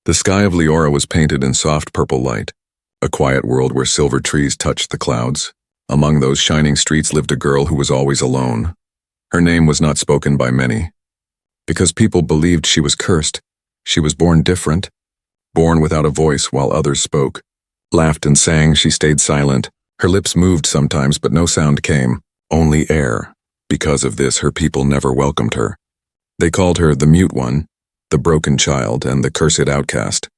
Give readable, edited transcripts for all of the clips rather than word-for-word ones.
The sky of Leora was painted in soft purple light, a quiet world where silver trees touched the clouds. Among those shining streets lived a girl who was always alone. Her name was not spoken by many. Because people believed she was cursed, she was born different, born without a voice while others spoke. Laughed and sang, she stayed silent. Her lips moved sometimes, but no sound came, only air. Because of this, her people never welcomed her. They called her the mute one, the broken child, and the cursed outcast.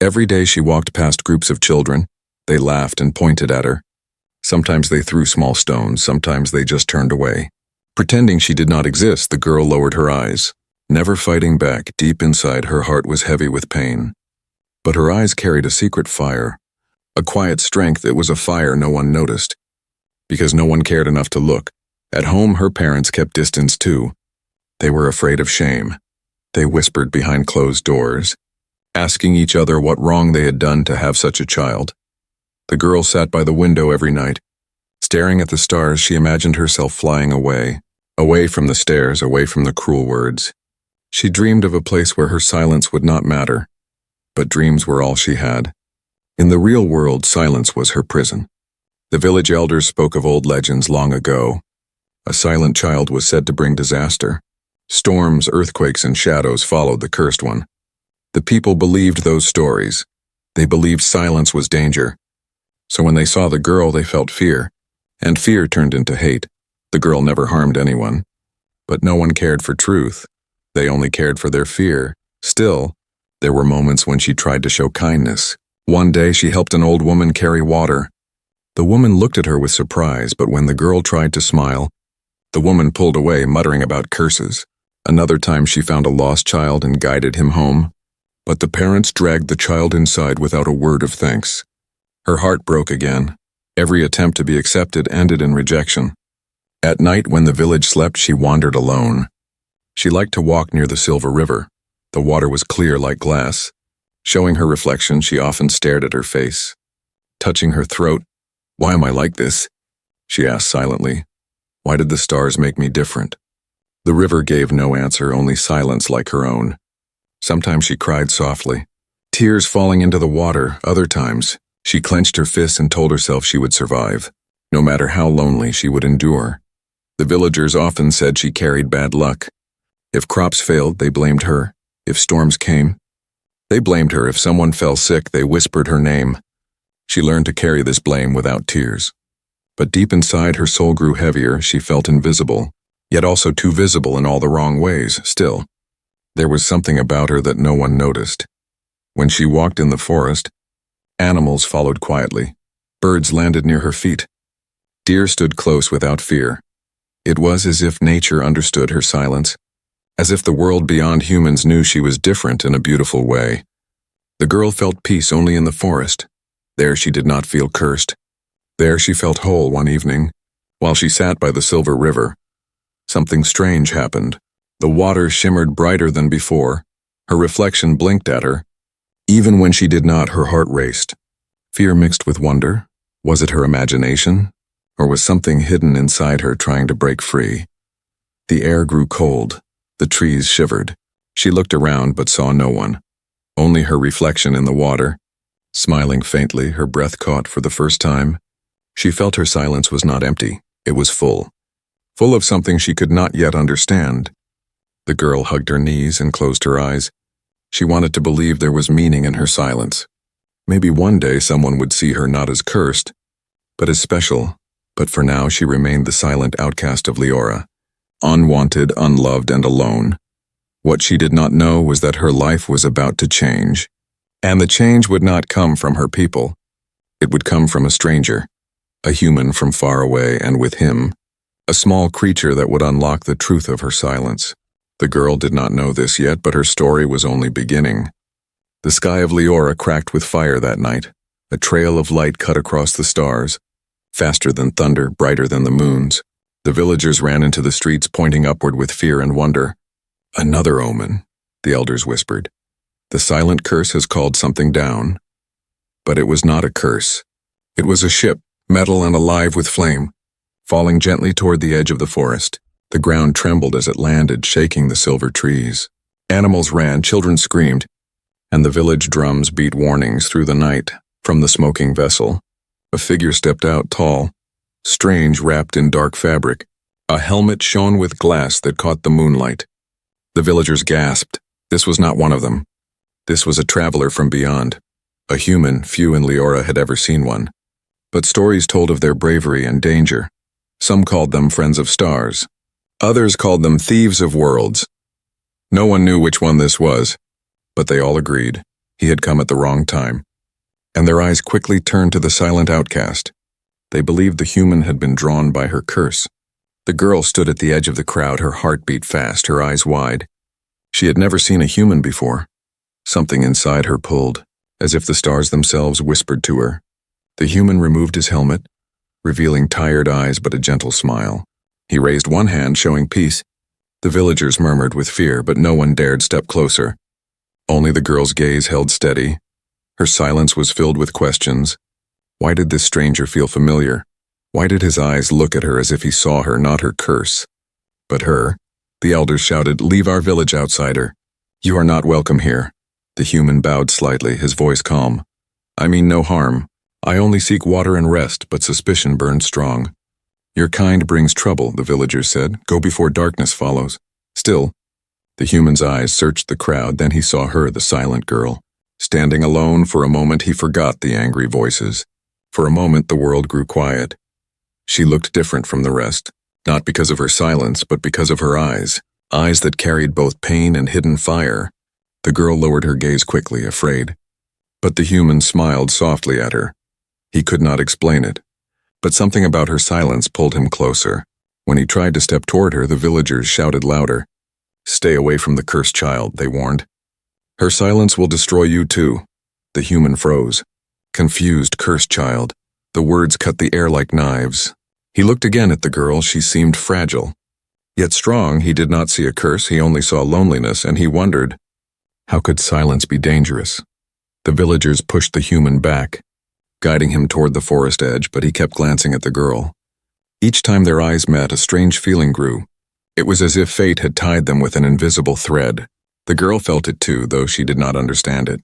Every day she walked past groups of children. They laughed and pointed at her. Sometimes they threw small stones, sometimes they just turned away. Pretending she did not exist, the girl lowered her eyes. Never fighting back, deep inside her heart was heavy with pain. But her eyes carried a secret fire. A quiet strength. It was a fire no one noticed. Because no one cared enough to look. At home, her parents kept distance too. They were afraid of shame. They whispered behind closed doors, asking each other what wrong they had done to have such a child. The girl sat by the window every night. Staring at the stars, she imagined herself flying away, away from the stairs, away from the cruel words. She dreamed of a place where her silence would not matter, but dreams were all she had. In the real world, silence was her prison. The village elders spoke of old legends long ago. A silent child was said to bring disaster. Storms, earthquakes, and shadows followed the cursed one. The people believed those stories. They believed silence was danger. So when they saw the girl, they felt fear, and fear turned into hate. The girl never harmed anyone, but no one cared for truth. They only cared for their fear. Still, there were moments when she tried to show kindness. One day she helped an old woman carry water. The woman looked at her with surprise, but when the girl tried to smile, the woman pulled away, muttering about curses. Another time she found a lost child and guided him home, but the parents dragged the child inside without a word of thanks. Her heart broke again. Every attempt to be accepted ended in rejection. At night, when the village slept, she wandered alone. She liked to walk near the silver river. The water was clear like glass. Showing her reflection, she often stared at her face. Touching her throat, "Why am I like this?" she asked silently. Why did the stars make me different? The river gave no answer, only silence like her own. Sometimes she cried softly, tears falling into the water. Other times, she clenched her fists and told herself she would survive. No matter how lonely, she would endure. The villagers often said she carried bad luck. If crops failed, they blamed her. If storms came, they blamed her. If someone fell sick, they whispered her name. She learned to carry this blame without tears. But deep inside, her soul grew heavier. She felt invisible, yet also too visible in all the wrong ways. Still, there was something about her that no one noticed. When she walked in the forest, animals followed quietly. Birds landed near her feet. Deer stood close without fear. It was as if nature understood her silence, as if the world beyond humans knew she was different in a beautiful way. The girl felt peace only in the forest. There she did not feel cursed. There she felt whole. One evening, while she sat by the silver river, something strange happened. The water shimmered brighter than before. Her reflection blinked at her. Even when she did not, her heart raced. Fear mixed with wonder. Was it her imagination? Or was something hidden inside her trying to break free? The air grew cold. The trees shivered. She looked around but saw no one. Only her reflection in the water. Smiling faintly, her breath caught for the first time. She felt her silence was not empty. It was full. Full of something she could not yet understand. The girl hugged her knees and closed her eyes. She wanted to believe there was meaning in her silence. Maybe one day someone would see her not as cursed, but as special. But for now she remained the silent outcast of Leora. Unwanted, unloved, and alone. What she did not know was that her life was about to change. And the change would not come from her people. It would come from a stranger. A human from far away, and with him, a small creature that would unlock the truth of her silence. The girl did not know this yet, but her story was only beginning. The sky of Leora cracked with fire that night. A trail of light cut across the stars, faster than thunder, brighter than the moons. The villagers ran into the streets, pointing upward with fear and wonder. Another omen, the elders whispered. The silent curse has called something down. But it was not a curse. It was a ship, metal and alive with flame, falling gently toward the edge of the forest. The ground trembled as it landed, shaking the silver trees. Animals ran, children screamed. and the village drums beat warnings through the night from the smoking vessel. A figure stepped out, tall, strange, wrapped in dark fabric. A helmet shone with glass that caught the moonlight. The villagers gasped. This was not one of them. This was a traveler from beyond. A human few in Leora had ever seen one. But stories told of their bravery and danger. Some called them friends of stars. Others called them thieves of worlds. No one knew which one this was, but they all agreed he had come at the wrong time. And their eyes quickly turned to the silent outcast. They believed the human had been drawn by her curse. The girl stood at the edge of the crowd, her heart beat fast, her eyes wide. She had never seen a human before. Something inside her pulled, as if the stars themselves whispered to her. The human removed his helmet, revealing tired eyes but a gentle smile. He raised one hand, showing peace. The villagers murmured with fear, but no one dared step closer. Only the girl's gaze held steady. Her silence was filled with questions. Why did this stranger feel familiar? Why did his eyes look at her as if he saw her, not her curse? But her. The elders shouted, "Leave our village, outsider. You are not welcome here." The human bowed slightly, his voice calm. "I mean no harm. I only seek water and rest, but suspicion burns strong." "Your kind brings trouble," the villagers said. "Go before darkness follows." Still, the human's eyes searched the crowd, then he saw her, the silent girl. Standing alone, for a moment he forgot the angry voices. For a moment the world grew quiet. She looked different from the rest, not because of her silence, but because of her eyes that carried both pain and hidden fire. The girl lowered her gaze quickly, afraid. But the human smiled softly at her. He could not explain it, but something about her silence pulled him closer. When he tried to step toward her, the villagers shouted louder. "Stay away from the cursed child," they warned. "Her silence will destroy you too." The human froze. Confused, cursed child. The words cut the air like knives. He looked again at the girl. She seemed fragile. Yet strong. He did not see a curse, he only saw loneliness, and he wondered, how could silence be dangerous? The villagers pushed the human back, guiding him toward the forest edge, but he kept glancing at the girl. Each time their eyes met, a strange feeling grew. It was as if fate had tied them with an invisible thread. The girl felt it too, though she did not understand it.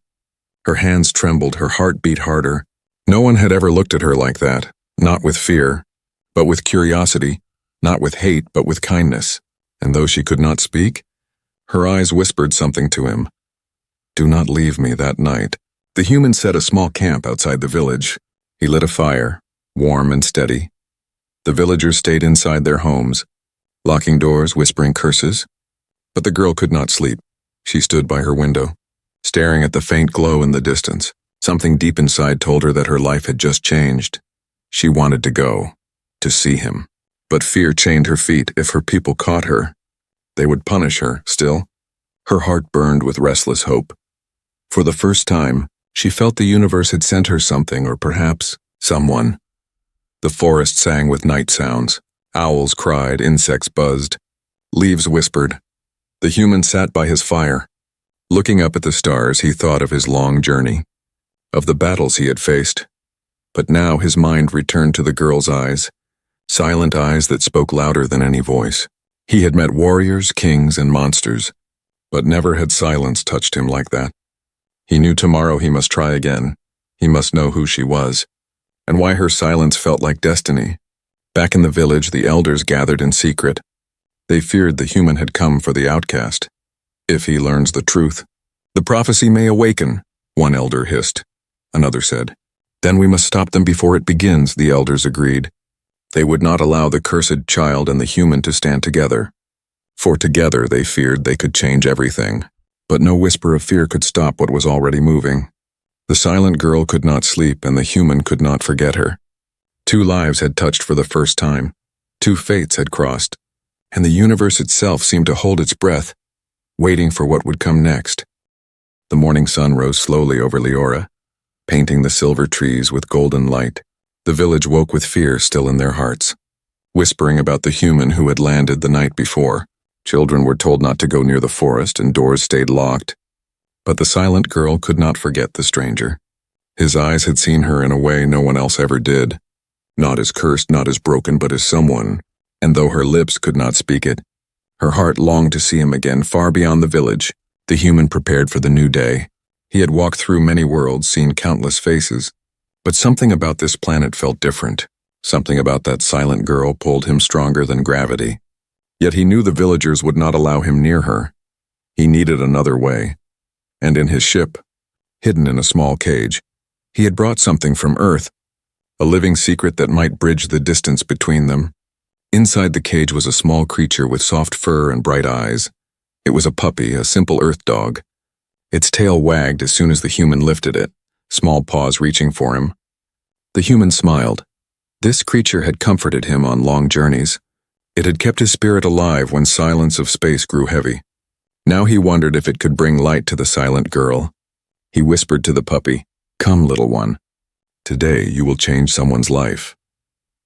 Her hands trembled, her heart beat harder. No one had ever looked at her like that, not with fear, but with curiosity, not with hate, but with kindness. And though she could not speak, her eyes whispered something to him. "Do not leave me that night." The human set a small camp outside the village. He lit a fire, warm and steady. The villagers stayed inside their homes, locking doors, whispering curses. But the girl could not sleep. She stood by her window, staring at the faint glow in the distance. Something deep inside told her that her life had just changed. She wanted to go, to see him. But fear chained her feet. If her people caught her, they would punish her. Still, her heart burned with restless hope. For the first time, she felt the universe had sent her something, or perhaps someone. The forest sang with night sounds. Owls cried, insects buzzed, leaves whispered. The human sat by his fire. Looking up at the stars, he thought of his long journey, of the battles he had faced. But now his mind returned to the girl's eyes, silent eyes that spoke louder than any voice. He had met warriors, kings, and monsters, but never had silence touched him like that. He knew tomorrow he must try again. He must know who she was, and why her silence felt like destiny. Back in the village, the elders gathered in secret. They feared the human had come for the outcast. If he learns the truth, the prophecy may awaken, one elder hissed. Another said, "Then we must stop them before it begins," the elders agreed. They would not allow the cursed child and the human to stand together. For together they feared they could change everything. But no whisper of fear could stop what was already moving. The silent girl could not sleep, and the human could not forget her. 2 lives had touched for the first time. 2 fates had crossed, and the universe itself seemed to hold its breath, waiting for what would come next. The morning sun rose slowly over Leora, painting the silver trees with golden light. The village woke with fear still in their hearts, whispering about the human who had landed the night before. Children were told not to go near the forest, and doors stayed locked. But the silent girl could not forget the stranger. His eyes had seen her in a way no one else ever did. Not as cursed, not as broken, but as someone. And though her lips could not speak it, her heart longed to see him again, far beyond the village. The human prepared for the new day. He had walked through many worlds, seen countless faces, but something about this planet felt different. Something about that silent girl pulled him stronger than gravity. Yet he knew the villagers would not allow him near her. He needed another way. And in his ship, hidden in a small cage, he had brought something from Earth, a living secret that might bridge the distance between them. Inside the cage was a small creature with soft fur and bright eyes. It was a puppy, a simple Earth dog. Its tail wagged as soon as the human lifted it, small paws reaching for him. The human smiled. This creature had comforted him on long journeys. It had kept his spirit alive when silence of space grew heavy. Now he wondered if it could bring light to the silent girl. He whispered to the puppy, "Come, little one. Today you will change someone's life."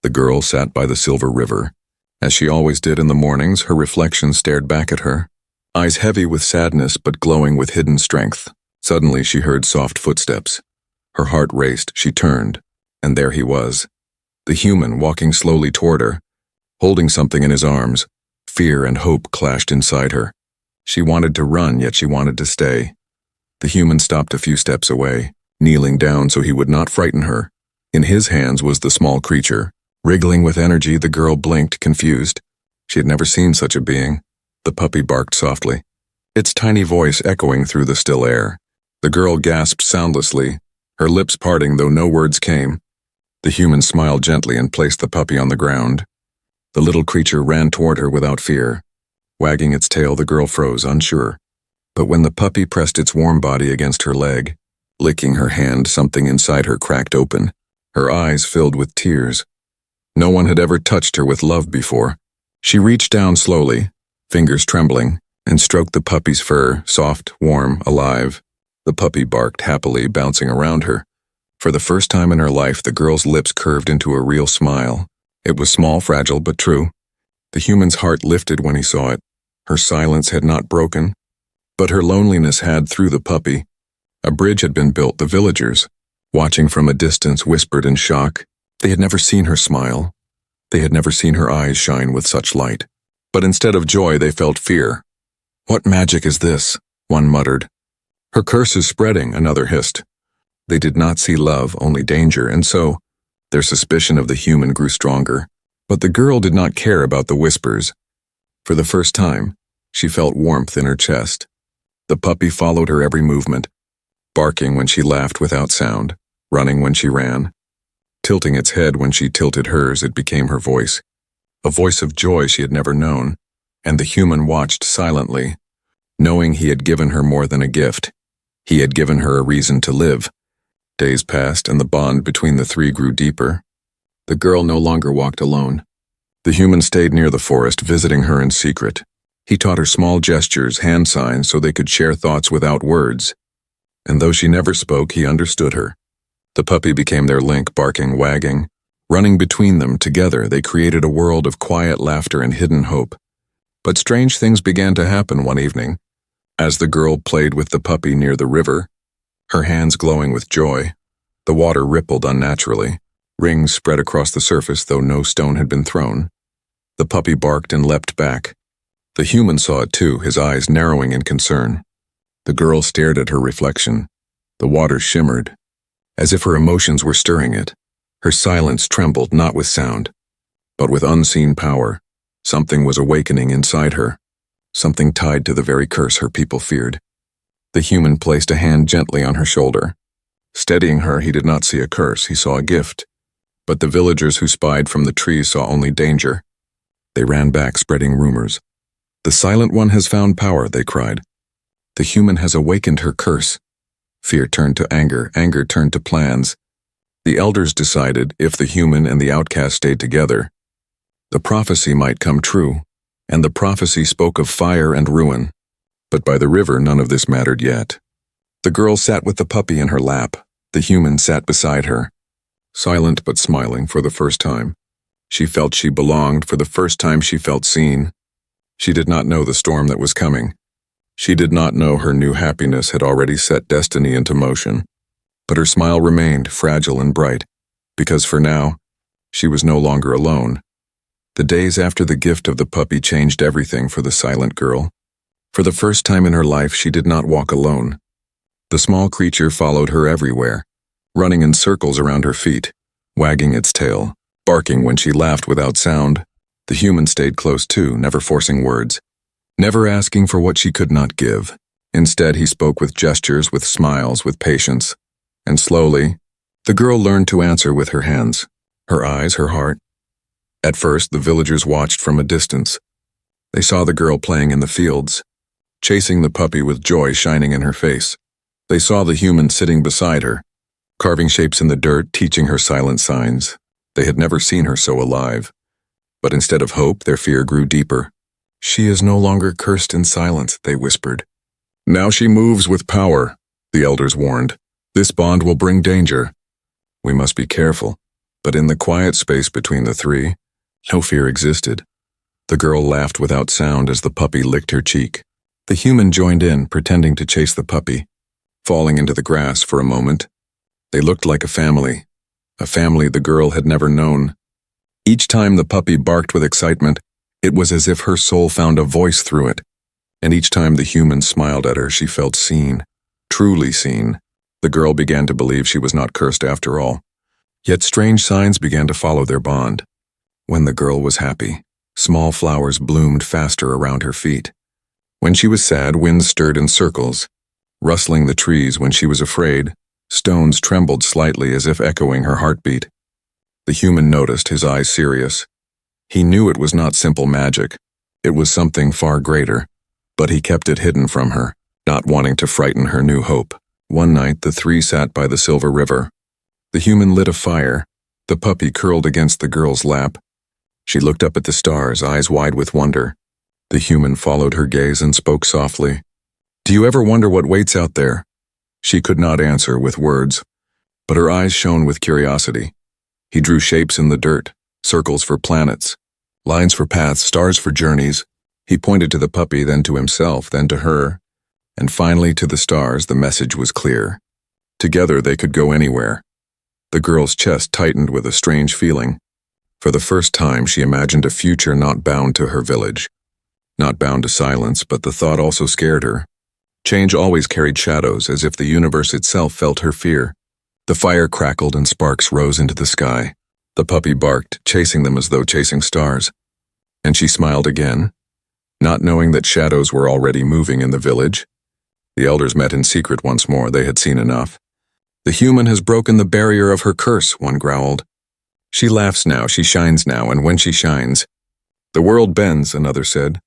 The girl sat by the silver river. As she always did in the mornings, her reflection stared back at her, eyes heavy with sadness but glowing with hidden strength. Suddenly she heard soft footsteps. Her heart raced, she turned, and there he was. The human walking slowly toward her, holding something in his arms. Fear and hope clashed inside her. She wanted to run, yet she wanted to stay. The human stopped a few steps away, kneeling down so he would not frighten her. In his hands was the small creature. Wriggling with energy, the girl blinked, confused. She had never seen such a being. The puppy barked softly, its tiny voice echoing through the still air. The girl gasped soundlessly, her lips parting though no words came. The human smiled gently and placed the puppy on the ground. The little creature ran toward her without fear. Wagging its tail, the girl froze, unsure. But when the puppy pressed its warm body against her leg, licking her hand, something inside her cracked open. Her eyes filled with tears. No one had ever touched her with love before. She reached down slowly, fingers trembling, and stroked the puppy's fur, soft, warm, alive. The puppy barked happily, bouncing around her. For the first time in her life, the girl's lips curved into a real smile. It was small, fragile, but true. The human's heart lifted when he saw it. Her silence had not broken, but her loneliness had through the puppy. A bridge had been built. The villagers, watching from a distance, whispered in shock. They had never seen her smile. They had never seen her eyes shine with such light. But instead of joy, they felt fear. "What magic is this?" one muttered. "Her curse is spreading," another hissed. They did not see love, only danger, and so their suspicion of the human grew stronger. But the girl did not care about the whispers. For the first time, she felt warmth in her chest. The puppy followed her every movement, barking when she laughed without sound, running when she ran. Tilting its head when she tilted hers, it became her voice. A voice of joy she had never known, and the human watched silently, knowing he had given her more than a gift. He had given her a reason to live. Days passed, and the bond between the three grew deeper. The girl no longer walked alone. The human stayed near the forest, visiting her in secret. He taught her small gestures, hand signs, so they could share thoughts without words. And though she never spoke, he understood her. The puppy became their link, barking, wagging. Running between them, together, they created a world of quiet laughter and hidden hope. But strange things began to happen one evening. As the girl played with the puppy near the river, her hands glowing with joy, the water rippled unnaturally. Rings spread across the surface, though no stone had been thrown. The puppy barked and leapt back. The human saw it too, his eyes narrowing in concern. The girl stared at her reflection. The water shimmered, as if her emotions were stirring it. Her silence trembled, not with sound, but with unseen power. Something was awakening inside her, something tied to the very curse her people feared. The human placed a hand gently on her shoulder. Steadying her, he did not see a curse, he saw a gift. But the villagers who spied from the trees saw only danger. They ran back, spreading rumors. "The Silent One has found power," they cried. "The human has awakened her curse." Fear turned to anger, anger turned to plans. The elders decided, if the human and the outcast stayed together, the prophecy might come true, and the prophecy spoke of fire and ruin. But by the river, none of this mattered yet. The girl sat with the puppy in her lap. The human sat beside her, silent but smiling for the first time. She felt she belonged. For the first time she felt seen. She did not know the storm that was coming. She did not know her new happiness had already set destiny into motion. But her smile remained, fragile and bright, because for now, she was no longer alone. The days after the gift of the puppy changed everything for the silent girl. For the first time in her life, she did not walk alone. The small creature followed her everywhere, running in circles around her feet, wagging its tail, barking when she laughed without sound. The human stayed close too, never forcing words, never asking for what she could not give. Instead, he spoke with gestures, with smiles, with patience. And slowly, the girl learned to answer with her hands, her eyes, her heart. At first, the villagers watched from a distance. They saw the girl playing in the fields, chasing the puppy with joy shining in her face. They saw the human sitting beside her, carving shapes in the dirt, teaching her silent signs. They had never seen her so alive. But instead of hope, their fear grew deeper. "She is no longer cursed in silence," they whispered. "Now she moves with power," the elders warned. "This bond will bring danger. We must be careful." But in the quiet space between the three, no fear existed. The girl laughed without sound as the puppy licked her cheek. The human joined in, pretending to chase the puppy, falling into the grass for a moment. They looked like a family the girl had never known. Each time the puppy barked with excitement, it was as if her soul found a voice through it. And each time the human smiled at her, she felt seen, truly seen. The girl began to believe she was not cursed after all. Yet strange signs began to follow their bond. When the girl was happy, small flowers bloomed faster around her feet. When she was sad, winds stirred in circles, rustling the trees. When she was afraid, stones trembled slightly as if echoing her heartbeat. The human noticed, his eyes serious. He knew it was not simple magic. It was something far greater, but he kept it hidden from her, not wanting to frighten her new hope. One night, the three sat by the silver river. The human lit a fire. The puppy curled against the girl's lap. She looked up at the stars, eyes wide with wonder. The human followed her gaze and spoke softly. "Do you ever wonder what waits out there?" She could not answer with words, but her eyes shone with curiosity. He drew shapes in the dirt, circles for planets, lines for paths, stars for journeys. He pointed to the puppy, then to himself, then to her, and finally to the stars. The message was clear. Together they could go anywhere. The girl's chest tightened with a strange feeling. For the first time, she imagined a future not bound to her village. Not bound to silence, but the thought also scared her. Change always carried shadows, as if the universe itself felt her fear. The fire crackled and sparks rose into the sky. The puppy barked, chasing them as though chasing stars. And she smiled again, not knowing that shadows were already moving in the village. The elders met in secret once more. They had seen enough. "The human has broken the barrier of her curse," one growled. "She laughs now, she shines now, and when she shines, the world bends," another said.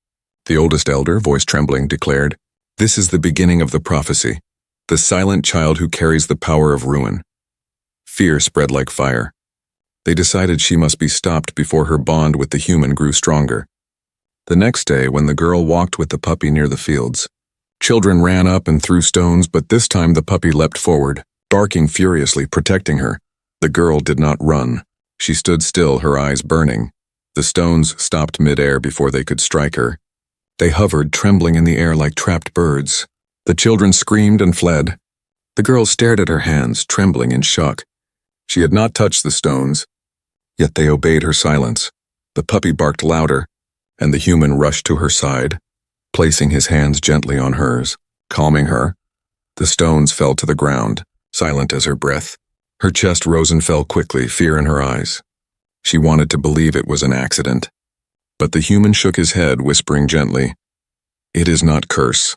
The oldest elder, voice trembling, declared, "This is the beginning of the prophecy, the silent child who carries the power of ruin." Fear spread like fire. They decided she must be stopped before her bond with the human grew stronger. The next day, when the girl walked with the puppy near the fields, children ran up and threw stones, but this time the puppy leapt forward, barking furiously, protecting her. The girl did not run. She stood still, her eyes burning. The stones stopped mid-air before they could strike her. They hovered, trembling in the air like trapped birds. The children screamed and fled. The girl stared at her hands, trembling in shock. She had not touched the stones, yet they obeyed her silence. The puppy barked louder, and the human rushed to her side, placing his hands gently on hers, calming her. The stones fell to the ground, silent as her breath. Her chest rose and fell quickly, fear in her eyes. She wanted to believe it was an accident. But the human shook his head, whispering gently, "It is not curse.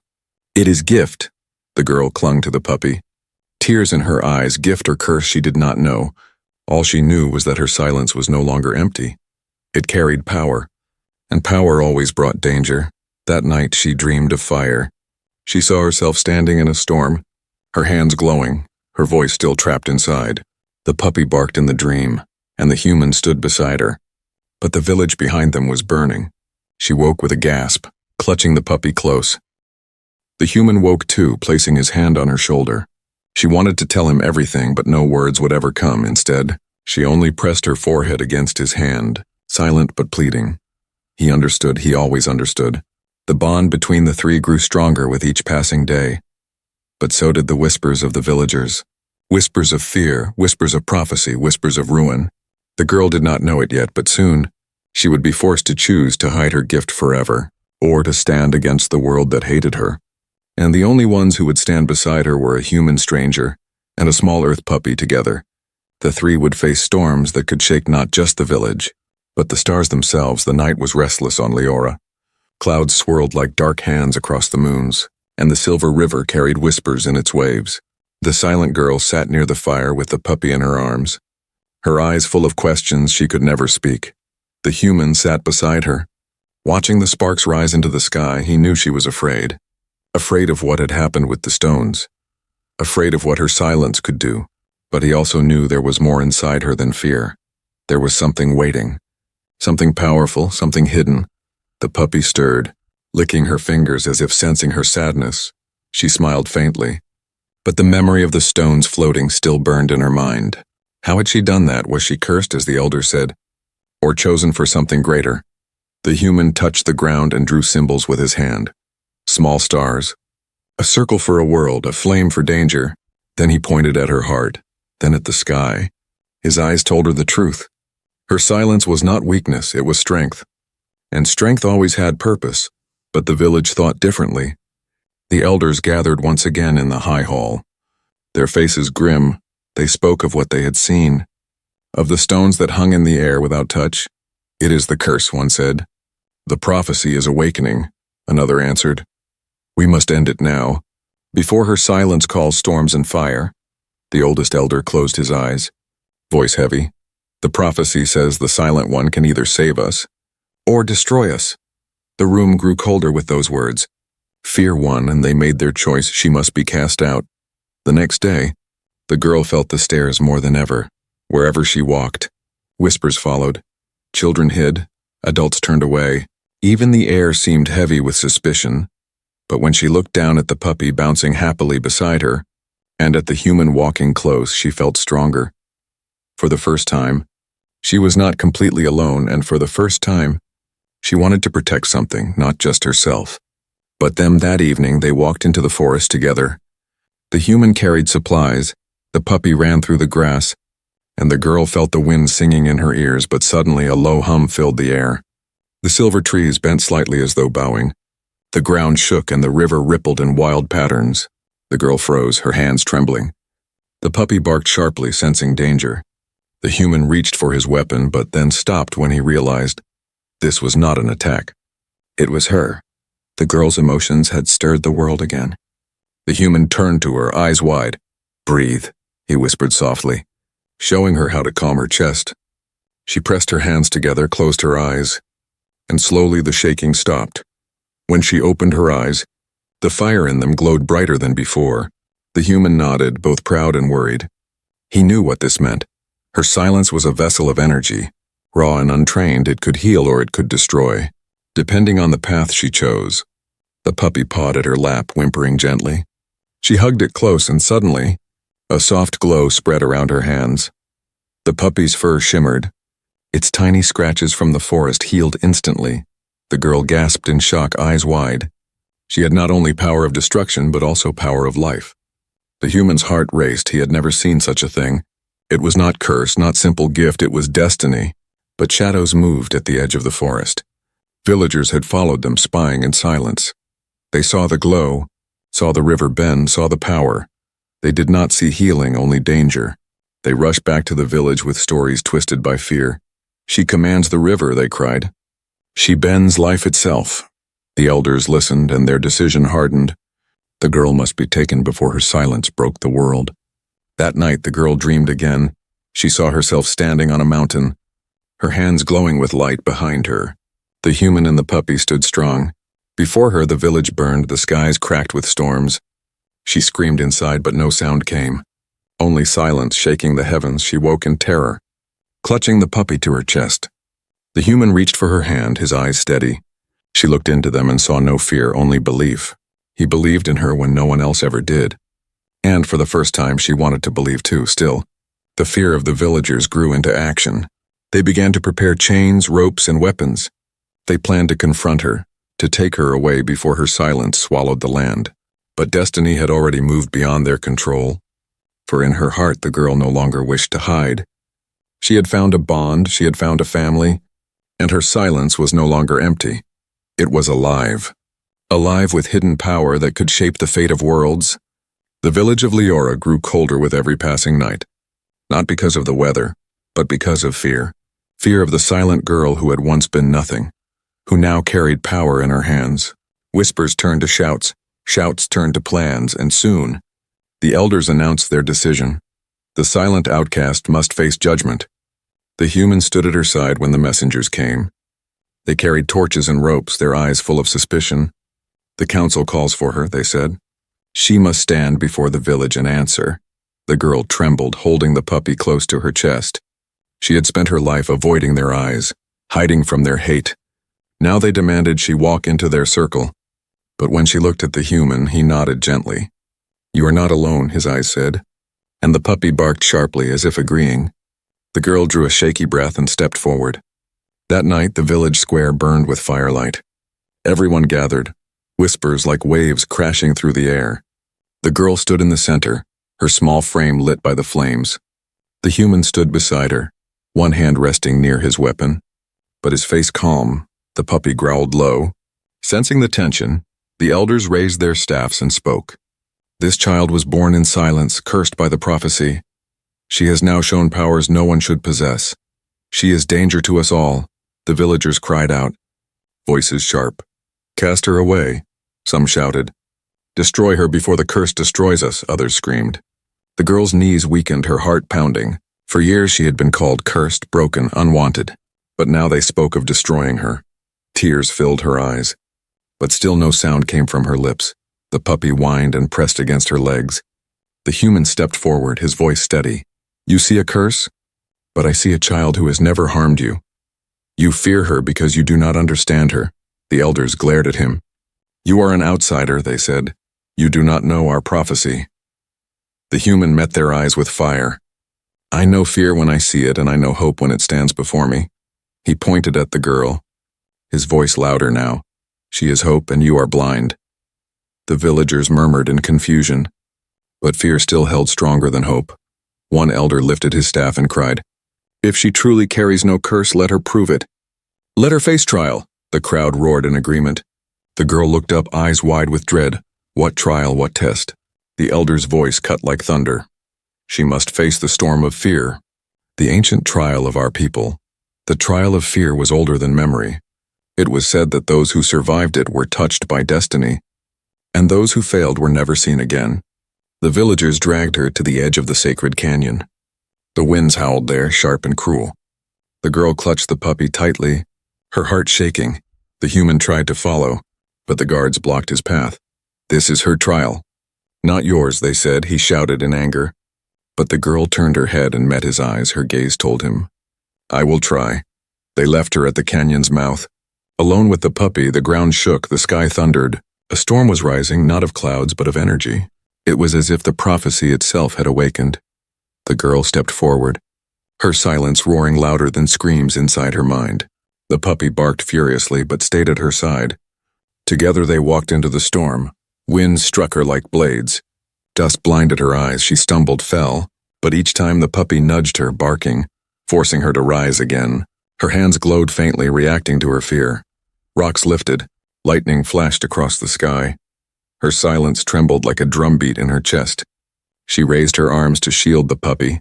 It is gift." The girl clung to the puppy. Tears in her eyes, gift or curse she did not know. All she knew was that her silence was no longer empty. It carried power, and power always brought danger. That night she dreamed of fire. She saw herself standing in a storm, her hands glowing, her voice still trapped inside. The puppy barked in the dream, and the human stood beside her. But the village behind them was burning. She woke with a gasp, clutching the puppy close. The human woke too, placing his hand on her shoulder. She wanted to tell him everything, but no words would ever come. Instead, she only pressed her forehead against his hand, silent but pleading. He understood, he always understood. The bond between the three grew stronger with each passing day. But so did the whispers of the villagers. Whispers of fear, whispers of prophecy, whispers of ruin. The girl did not know it yet, but soon she would be forced to choose to hide her gift forever, or to stand against the world that hated her. and the only ones who would stand beside her were a human stranger and a small earth puppy together. The three would face storms that could shake not just the village, but the stars themselves. The night was restless on Leora. Clouds swirled like dark hands across the moons, and the silver river carried whispers in its waves. The silent girl sat near the fire with the puppy in her arms, her eyes full of questions she could never speak. The human sat beside her. Watching the sparks rise into the sky, he knew she was afraid. Afraid of what had happened with the stones. Afraid of what her silence could do. But he also knew there was more inside her than fear. There was something waiting. Something powerful, something hidden. The puppy stirred, licking her fingers as if sensing her sadness. She smiled faintly. But the memory of the stones floating still burned in her mind. How had she done that? Was she cursed, as the elder said? Or chosen for something greater? The human touched the ground and drew symbols with his hand. Small stars. A circle for a world, a flame for danger. Then he pointed at her heart, then at the sky. His eyes told her the truth. Her silence was not weakness, it was strength. And strength always had purpose, but the village thought differently. The elders gathered once again in the high hall. Their faces grim, they spoke of what they had seen. Of the stones that hung in the air without touch. It is the curse, one said. The prophecy is awakening, another answered. We must end it now, before her silence calls storms and fire. The oldest elder closed his eyes, voice heavy. The prophecy says the silent one can either save us or destroy us. The room grew colder with those words. Fear won, and they made their choice. She must be cast out. The next day, the girl felt the stares more than ever. Wherever she walked, whispers followed. Children hid, adults turned away. Even the air seemed heavy with suspicion. But when she looked down at the puppy bouncing happily beside her, and at the human walking close, she felt stronger. For the first time, she was not completely alone, and for the first time, she wanted to protect something, not just herself. But then that evening they walked into the forest together. The human carried supplies, the puppy ran through the grass, and the girl felt the wind singing in her ears, but suddenly a low hum filled the air. The silver trees bent slightly as though bowing. The ground shook and the river rippled in wild patterns. The girl froze, her hands trembling. The puppy barked sharply, sensing danger. The human reached for his weapon, but then stopped when he realized this was not an attack. It was her. The girl's emotions had stirred the world again. The human turned to her, eyes wide. Breathe, he whispered softly, showing her how to calm her chest. She pressed her hands together, closed her eyes, and slowly the shaking stopped. When she opened her eyes, the fire in them glowed brighter than before. The human nodded, both proud and worried. He knew what this meant. Her silence was a vessel of energy. Raw and untrained, it could heal or it could destroy, depending on the path she chose. The puppy pawed at her lap, whimpering gently. She hugged it close, and suddenly, a soft glow spread around her hands. The puppy's fur shimmered. Its tiny scratches from the forest healed instantly. The girl gasped in shock, eyes wide. She had not only power of destruction, but also power of life. The human's heart raced. He had never seen such a thing. It was not curse, not simple gift, it was destiny. But shadows moved at the edge of the forest. Villagers had followed them, spying in silence. They saw the glow, saw the river bend, saw the power. They did not see healing, only danger. They rushed back to the village with stories twisted by fear. She commands the river, they cried. She bends life itself. The elders listened, and their decision hardened. The girl must be taken before her silence broke the world. That night the girl dreamed again. She saw herself standing on a mountain, her hands glowing with light behind her. The human and the puppy stood strong. Before her the village burned, the skies cracked with storms. She screamed inside, but no sound came. Only silence shaking the heavens. She woke in terror, clutching the puppy to her chest. The human reached for her hand, his eyes steady. She looked into them and saw no fear, only belief. He believed in her when no one else ever did. And for the first time she wanted to believe too. Still, the fear of the villagers grew into action. They began to prepare chains, ropes, and weapons. They planned to confront her, to take her away before her silence swallowed the land. But destiny had already moved beyond their control. For in her heart the girl no longer wished to hide. She had found a bond, she had found a family, and her silence was no longer empty. It was alive. alive with hidden power that could shape the fate of worlds. The village of Leora grew colder with every passing night, not because of the weather, but because of fear. Fear of the silent girl who had once been nothing, who now carried power in her hands. Whispers turned to shouts, shouts turned to plans, and soon, the elders announced their decision. The silent outcast must face judgment. The human stood at her side when the messengers came. They carried torches and ropes, their eyes full of suspicion. The council calls for her, they said. She must stand before the village and answer. The girl trembled, holding the puppy close to her chest. She had spent her life avoiding their eyes, hiding from their hate. Now they demanded she walk into their circle. But when she looked at the human, he nodded gently. "You are not alone," his eyes said. And the puppy barked sharply, as if agreeing. The girl drew a shaky breath and stepped forward. That night, the village square burned with firelight. Everyone gathered, whispers like waves crashing through the air. The girl stood in the center, her small frame lit by the flames. The human stood beside her, one hand resting near his weapon. But his face calm, the puppy growled low. Sensing the tension, the elders raised their staffs and spoke. "This child was born in silence, cursed by the prophecy. She has now shown powers no one should possess. She is danger to us all," the villagers cried out, voices sharp. "Cast her away," some shouted. "Destroy her before the curse destroys us," others screamed. The girl's knees weakened, her heart pounding. For years she had been called cursed, broken, unwanted. But now they spoke of destroying her. Tears filled her eyes. But still no sound came from her lips. The puppy whined and pressed against her legs. The human stepped forward, his voice steady. "You see a curse? But I see a child who has never harmed you. You fear her because you do not understand her." The elders glared at him. "You are an outsider," they said. "You do not know our prophecy." The human met their eyes with fire. "I know fear when I see it, and I know hope when it stands before me." He pointed at the girl, his voice louder now. "She is hope, and you are blind." The villagers murmured in confusion, but fear still held stronger than hope. One elder lifted his staff and cried, "If she truly carries no curse, let her prove it. Let her face trial." The crowd roared in agreement. The girl looked up, eyes wide with dread. What trial, what test? The elder's voice cut like thunder. She must face the storm of fear. The ancient trial of our people. The trial of fear was older than memory. It was said that those who survived it were touched by destiny, and those who failed were never seen again. The villagers dragged her to the edge of the sacred canyon. The winds howled there, sharp and cruel. The girl clutched the puppy tightly, her heart shaking. The human tried to follow, but the guards blocked his path. "This is her trial." "Not yours," they said, he shouted in anger. But the girl turned her head and met his eyes, her gaze told him, "I will try." They left her at the canyon's mouth. Alone with the puppy, the ground shook, the sky thundered. A storm was rising, not of clouds, but of energy. It was as if the prophecy itself had awakened. The girl stepped forward, her silence roaring louder than screams inside her mind. The puppy barked furiously, but stayed at her side. Together they walked into the storm. Winds struck her like blades. Dust blinded her eyes, she stumbled, fell, but each time the puppy nudged her, barking, forcing her to rise again. Her hands glowed faintly, reacting to her fear. Rocks lifted, lightning flashed across the sky. Her silence trembled like a drumbeat in her chest. She raised her arms to shield the puppy,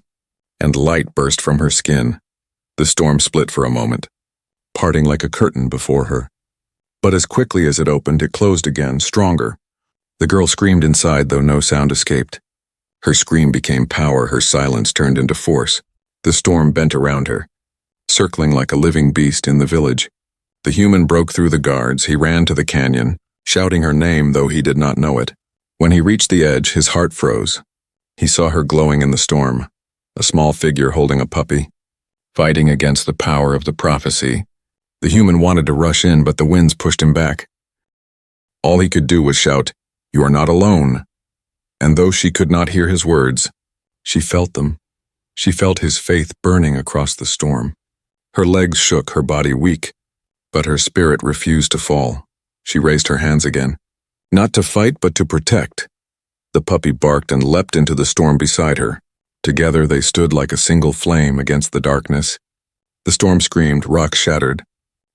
and light burst from her skin. The storm split for a moment, parting like a curtain before her. But as quickly as it opened, it closed again, stronger. The girl screamed inside, though no sound escaped. Her scream became power, her silence turned into force. The storm bent around her, circling like a living beast in the village. The human broke through the guards. He ran to the canyon, shouting her name, though he did not know it. When he reached the edge, his heart froze. He saw her glowing in the storm, a small figure holding a puppy, fighting against the power of the prophecy. The human wanted to rush in, but the winds pushed him back. All he could do was shout, "You are not alone." And though she could not hear his words, she felt them. She felt his faith burning across the storm. Her legs shook, her body weak, but her spirit refused to fall. She raised her hands again, not to fight, but to protect. The puppy barked and leapt into the storm beside her. Together they stood like a single flame against the darkness. The storm screamed, rocks shattered.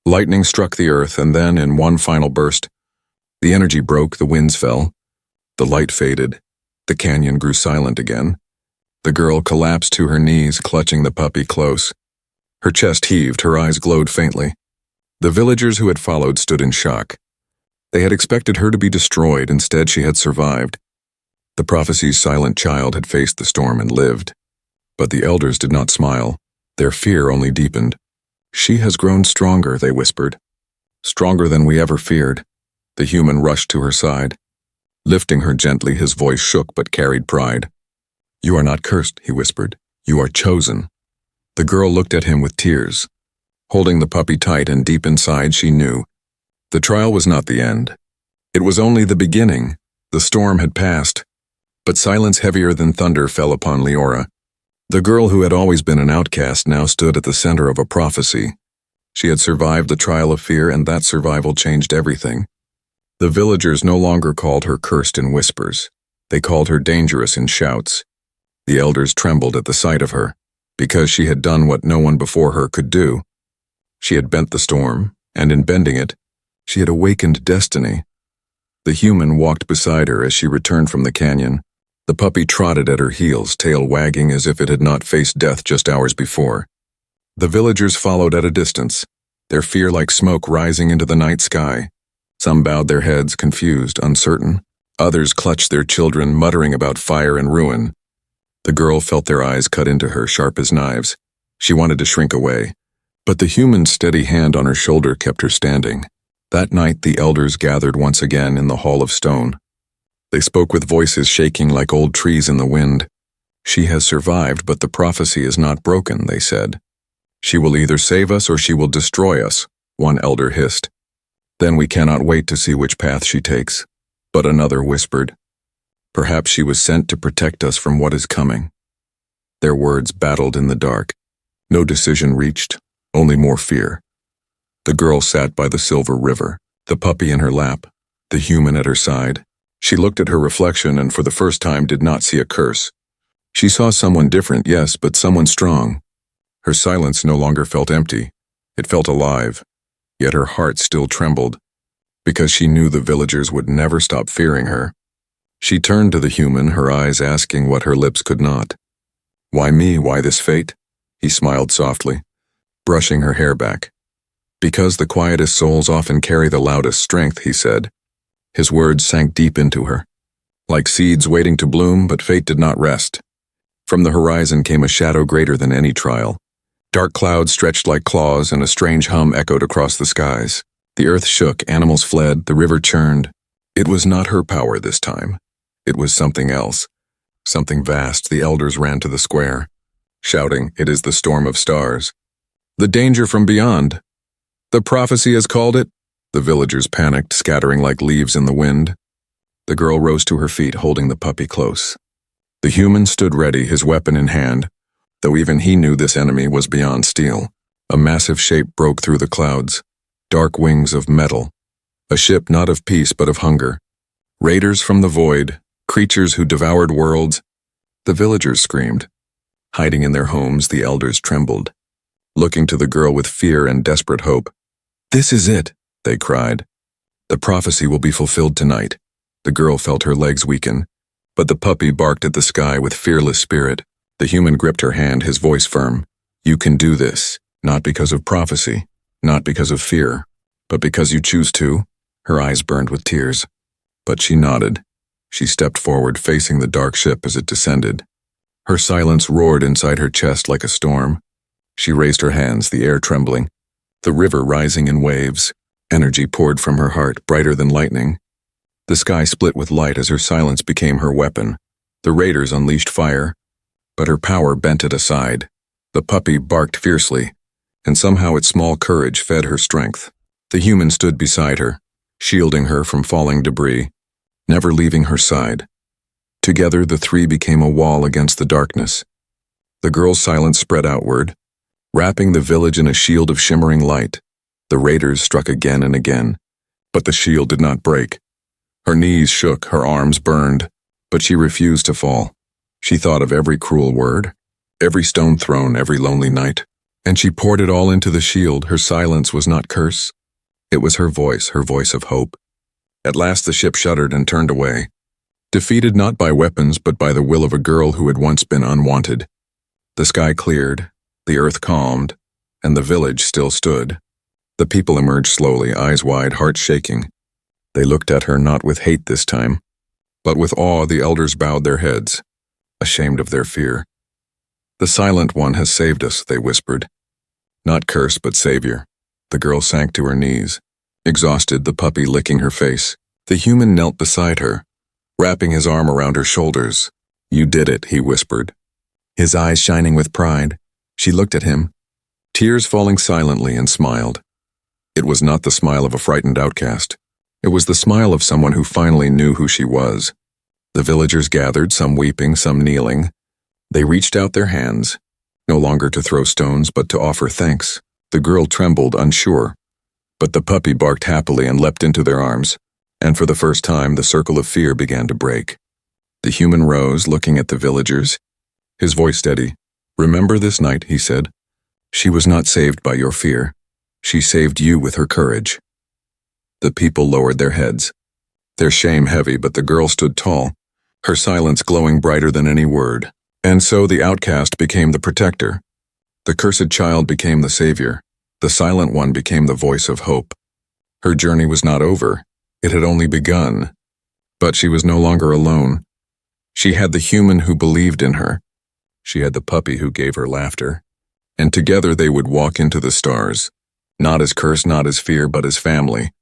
Lightning struck the earth, and then, in one final burst, The energy broke, the winds fell. The light faded. The canyon grew silent again. The girl collapsed to her knees, clutching the puppy close. Her chest heaved, her eyes glowed faintly. The villagers who had followed stood in shock. They had expected her to be destroyed, instead she had survived. The prophecy's silent child had faced the storm and lived. But the elders did not smile. Their fear only deepened. "She has grown stronger," they whispered. "Stronger than we ever feared." The human rushed to her side. Lifting her gently, his voice shook but carried pride. "You are not cursed," he whispered. "You are chosen." The girl looked at him with tears. Holding the puppy tight, and deep inside she knew. The trial was not the end. It was only the beginning. The storm had passed. But silence heavier than thunder fell upon Leora. The girl who had always been an outcast now stood at the center of a prophecy. She had survived the trial of fear, and that survival changed everything. The villagers no longer called her cursed in whispers. They called her dangerous in shouts. The elders trembled at the sight of her, because she had done what no one before her could do. She had bent the storm, and in bending it, she had awakened destiny. The human walked beside her as she returned from the canyon. The puppy trotted at her heels, tail wagging as if it had not faced death just hours before. The villagers followed at a distance, their fear like smoke rising into the night sky. Some bowed their heads, confused, uncertain. Others clutched their children, muttering about fire and ruin. The girl felt their eyes cut into her, sharp as knives. She wanted to shrink away, but the human's steady hand on her shoulder kept her standing. That night the elders gathered once again in the Hall of Stone. They spoke with voices shaking like old trees in the wind. "She has survived, but the prophecy is not broken," they said. "She will either save us or she will destroy us," one elder hissed. "Then we cannot wait to see which path she takes." But another whispered, "Perhaps she was sent to protect us from what is coming." Their words battled in the dark. No decision reached, only more fear. The girl sat by the silver river, the puppy in her lap, the human at her side. She looked at her reflection and for the first time did not see a curse. She saw someone different, yes, but someone strong. Her silence no longer felt empty. It felt alive. Yet her heart still trembled, because she knew the villagers would never stop fearing her. She turned to the human, her eyes asking what her lips could not. "Why me? Why this fate?" He smiled softly, brushing her hair back. "Because the quietest souls often carry the loudest strength," he said. His words sank deep into her, like seeds waiting to bloom, but fate did not rest. From the horizon came a shadow greater than any trial. Dark clouds stretched like claws, and a strange hum echoed across the skies. The earth shook, animals fled, the river churned. It was not her power this time. It was something else. Something vast. The elders ran to the square, shouting, "It is the storm of stars. The danger from beyond. The prophecy has called it." The villagers panicked, scattering like leaves in the wind. The girl rose to her feet, holding the puppy close. The human stood ready, his weapon in hand, though even he knew this enemy was beyond steel. A massive shape broke through the clouds, dark wings of metal, a ship not of peace but of hunger. Raiders from the void, creatures who devoured worlds. The villagers screamed. Hiding in their homes, the elders trembled, looking to the girl with fear and desperate hope. "This is it," they cried. "The prophecy will be fulfilled tonight." The girl felt her legs weaken, but the puppy barked at the sky with fearless spirit. The human gripped her hand, his voice firm. "You can do this, not because of prophecy, not because of fear, but because you choose to." Her eyes burned with tears, but she nodded. She stepped forward, facing the dark ship as it descended. Her silence roared inside her chest like a storm. She raised her hands, the air trembling, the river rising in waves. Energy poured from her heart, brighter than lightning. The sky split with light as her silence became her weapon. The raiders unleashed fire, but her power bent it aside. The puppy barked fiercely, and somehow its small courage fed her strength. The human stood beside her, shielding her from falling debris, never leaving her side. Together, the three became a wall against the darkness. The girl's silence spread outward, wrapping the village in a shield of shimmering light. The raiders struck again and again, but the shield did not break. Her knees shook, her arms burned, but she refused to fall. She thought of every cruel word, every stone thrown, every lonely night, and she poured it all into the shield. Her silence was not curse. It was her voice of hope. At last the ship shuddered and turned away, defeated not by weapons but by the will of a girl who had once been unwanted. The sky cleared, the earth calmed, and the village still stood. The people emerged slowly, eyes wide, hearts shaking. They looked at her not with hate this time, but with awe. The elders bowed their heads, ashamed of their fear. "The Silent One has saved us," they whispered. "Not curse, but savior." The girl sank to her knees, exhausted, the puppy licking her face. The human knelt beside her, wrapping his arm around her shoulders. "You did it," he whispered, his eyes shining with pride. She looked at him, tears falling silently, and smiled. It was not the smile of a frightened outcast. It was the smile of someone who finally knew who she was. The villagers gathered, some weeping, some kneeling. They reached out their hands, no longer to throw stones but to offer thanks. The girl trembled, unsure, but the puppy barked happily and leapt into their arms, and for the first time the circle of fear began to break. The human rose, looking at the villagers, his voice steady. "Remember this night," he said. "She was not saved by your fear. She saved you with her courage." The people lowered their heads, their shame heavy, but the girl stood tall, her silence glowing brighter than any word. And so the outcast became the protector. The cursed child became the savior. The Silent One became the voice of hope. Her journey was not over. It had only begun. But she was no longer alone. She had the human who believed in her. She had the puppy who gave her laughter. And together they would walk into the stars, not as curse, not as fear, but as family.